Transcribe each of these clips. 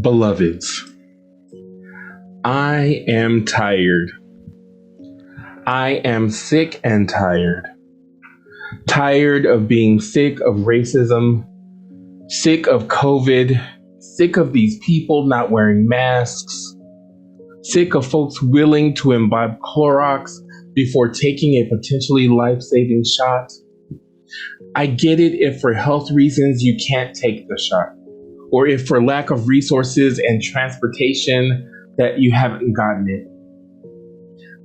Beloveds, I am tired. I am sick and tired. Tired of being sick of racism, sick of COVID, sick of these people not wearing masks, sick of folks willing to imbibe Clorox before taking a potentially life-saving shot. I get it if for health reasons you can't take the shot, or if for lack of resources and transportation that you haven't gotten it.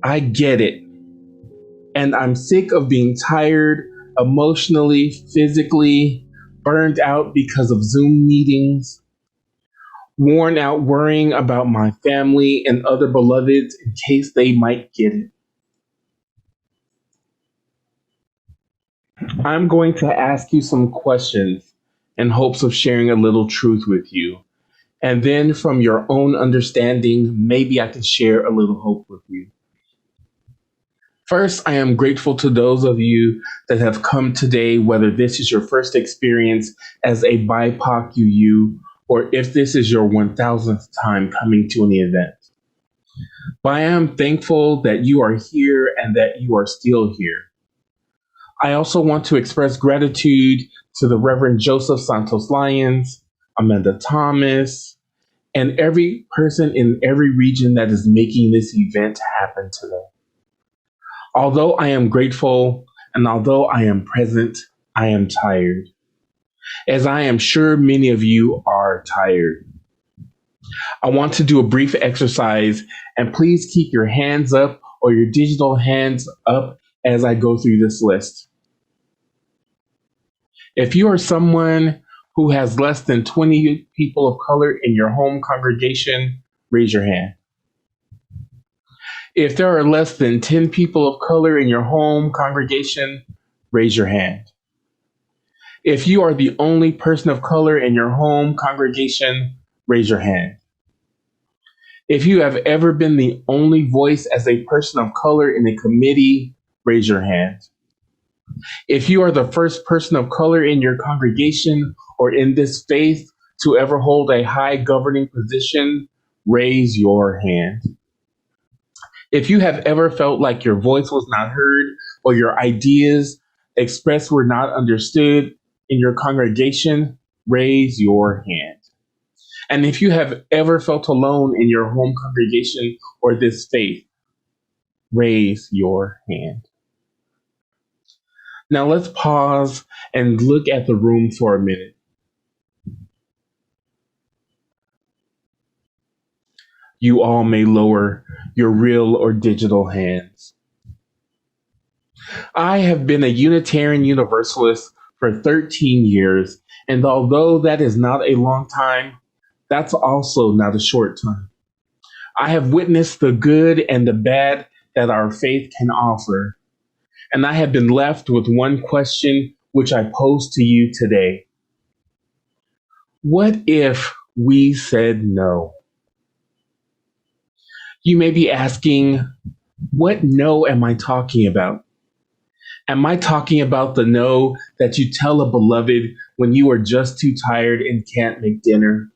I get it. And I'm sick of being tired emotionally, physically, burned out because of Zoom meetings, worn out worrying about my family and other beloveds in case they might get it. I'm going to ask you some questions in hopes of sharing a little truth with you. And then from your own understanding, maybe I can share a little hope with you. First, I am grateful to those of you that have come today, whether this is your first experience as a BIPOC UU, or if this is your 1000th time coming to an event. But I am thankful that you are here and that you are still here. I also want to express gratitude to the Reverend Joseph Santos Lyons, Amanda Thomas, and every person in every region that is making this event happen today. Although I am grateful and although I am present, I am tired, as I am sure many of you are tired. I want to do a brief exercise, and please keep your hands up or your digital hands up as I go through this list. If you are someone who has less than 20 people of color in your home congregation, raise your hand. If there are less than 10 people of color in your home congregation, raise your hand. If you are the only person of color in your home congregation, raise your hand. If you have ever been the only voice as a person of color in a committee, raise your hand. If you are the first person of color in your congregation or in this faith to ever hold a high governing position, raise your hand. If you have ever felt like your voice was not heard or your ideas expressed were not understood in your congregation, raise your hand. And if you have ever felt alone in your home congregation or this faith, raise your hand. Now let's pause and look at the room for a minute. You all may lower your real or digital hands. I have been a Unitarian Universalist for 13 years, and although that is not a long time, that's also not a short time. I have witnessed the good and the bad that our faith can offer, and I have been left with one question which I pose to you today. What if we said no? You may be asking, what no am I talking about? Am I talking about the no that you tell a beloved when you are just too tired and can't make dinner?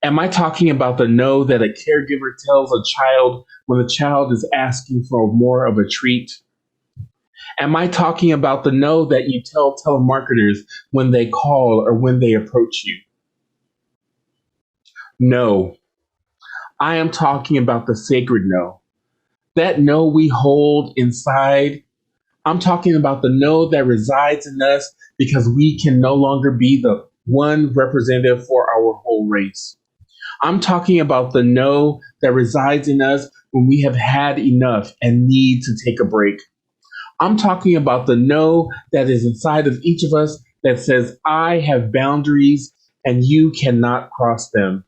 Am I talking about the no that a caregiver tells a child when the child is asking for more of a treat? Am I talking about the no that you tell telemarketers when they call or when they approach you? No. I am talking about the sacred no. That no we hold inside. I'm talking about the no that resides in us because we can no longer be the one representative for our whole race. I'm talking about the no that resides in us when we have had enough and need to take a break. I'm talking about the no that is inside of each of us that says, I have boundaries and you cannot cross them.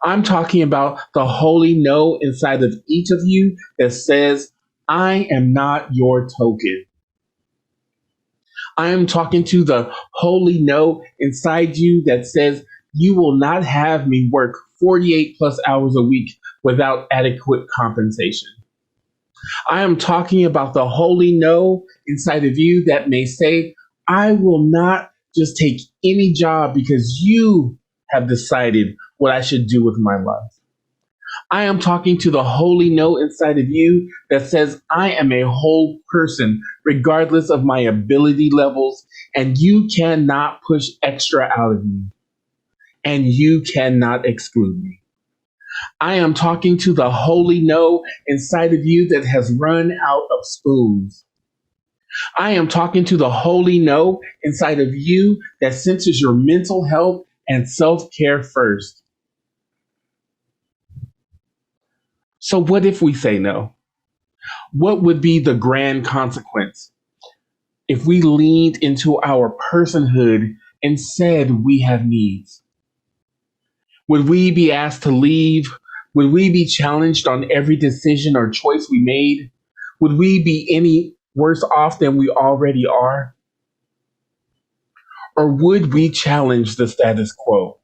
I'm talking about the holy no inside of each of you that says, I am not your token. I am talking to the holy no inside you that says, you will not have me work 48 plus hours a week without adequate compensation. I am talking about the holy no inside of you that may say, I will not just take any job because you have decided what I should do with my life. I am talking to the holy no inside of you that says I am a whole person, regardless of my ability levels, and you cannot push extra out of me, and you cannot exclude me. I am talking to the holy no inside of you that has run out of spoons. I am talking to the holy no inside of you that centers your mental health and self-care first. So what if we say no? What would be the grand consequence if we leaned into our personhood and said we have needs? Would we be asked to leave? Would we be challenged on every decision or choice we made? Would we be any worse off than we already are? Or would we challenge the status quo?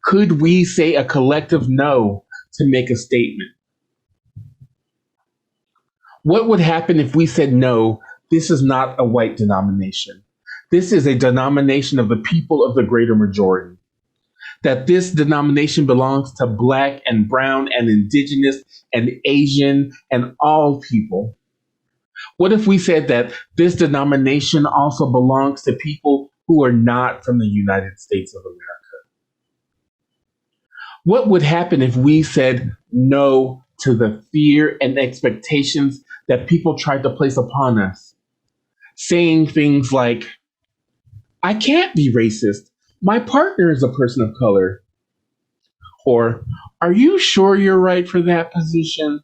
Could we say a collective no to make a statement? What would happen if we said no, this is not a white denomination. This is a denomination of the people of the greater majority. That this denomination belongs to Black and Brown and Indigenous and Asian and all people. What if we said that this denomination also belongs to people who are not from the United States of America? What would happen if we said no to the fear and expectations that people tried to place upon us? Saying things like, I can't be racist. My partner is a person of color. Or, are you sure you're right for that position?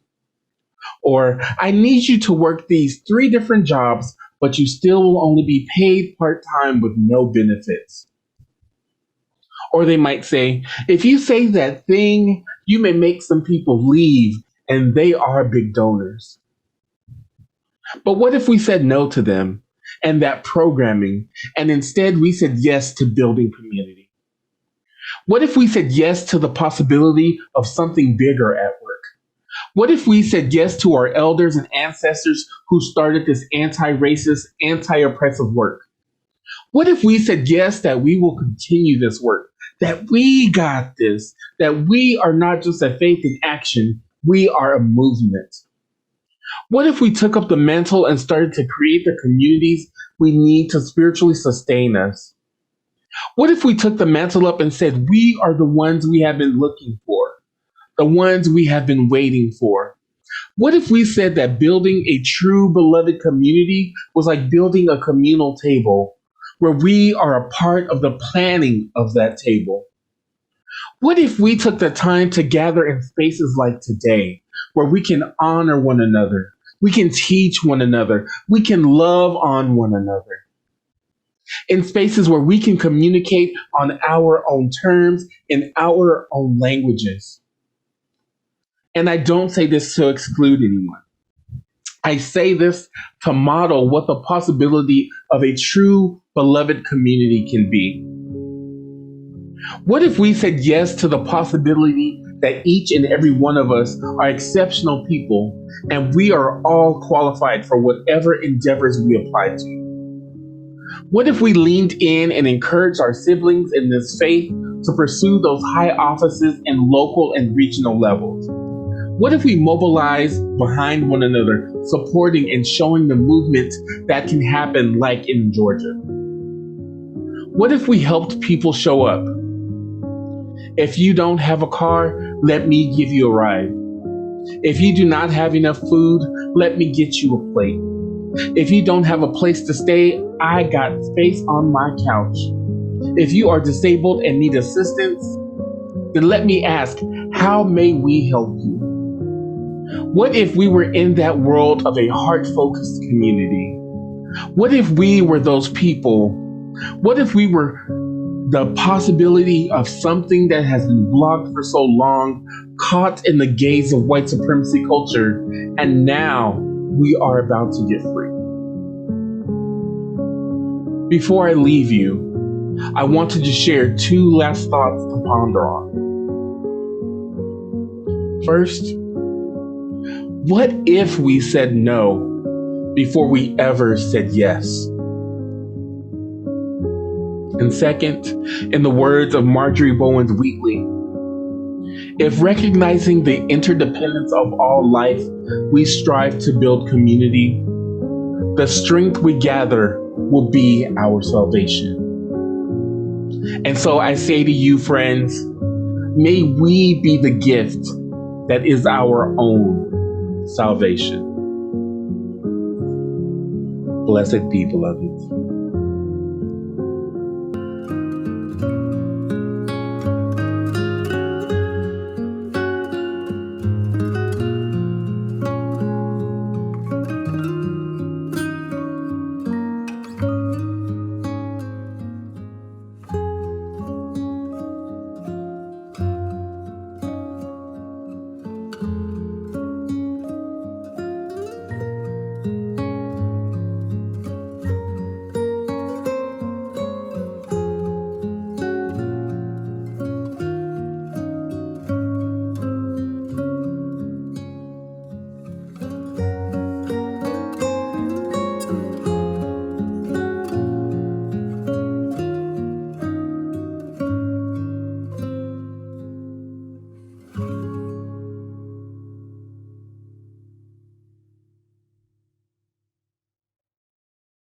Or, I need you to work these 3 different jobs, but you still will only be paid part-time with no benefits. Or they might say, if you say that thing, you may make some people leave, and they are big donors. But what if we said no to them and that programming, and instead we said yes to building community? What if we said yes to the possibility of something bigger at work? What if we said yes to our elders and ancestors who started this anti-racist, anti-oppressive work? What if we said yes that we will continue this work, that we got this, that we are not just a faith in action, we are a movement? What if we took up the mantle and started to create the communities we need to spiritually sustain us? What if we took the mantle up and said, we are the ones we have been looking for, the ones we have been waiting for? What if we said that building a true beloved community was like building a communal table where we are a part of the planning of that table? What if we took the time to gather in spaces like today where we can honor one another, we can teach one another, we can love on one another? In spaces where we can communicate on our own terms, in our own languages. And I don't say this to exclude anyone. I say this to model what the possibility of a true beloved community can be. What if we said yes to the possibility that each and every one of us are exceptional people and we are all qualified for whatever endeavors we apply to? What if we leaned in and encouraged our siblings in this faith to pursue those high offices in local and regional levels? What if we mobilize behind one another, supporting and showing the movement that can happen like in Georgia? What if we helped people show up? If you don't have a car, let me give you a ride. If you do not have enough food, let me get you a plate. If you don't have a place to stay, I got space on my couch. If you are disabled and need assistance, then let me ask, how may we help you? What if we were in that world of a heart-focused community? What if we were those people? What if we were the possibility of something that has been blocked for so long, caught in the gaze of white supremacy culture, and now we are about to get free? Before I leave you, I wanted to share 2 last thoughts to ponder on. First, what if we said no before we ever said yes? And second, in the words of Marjorie Bowens Wheatley, if recognizing the interdependence of all life, we strive to build community, the strength we gather will be our salvation. And so I say to you, friends, may we be the gift that is our own salvation. Blessed be, beloved.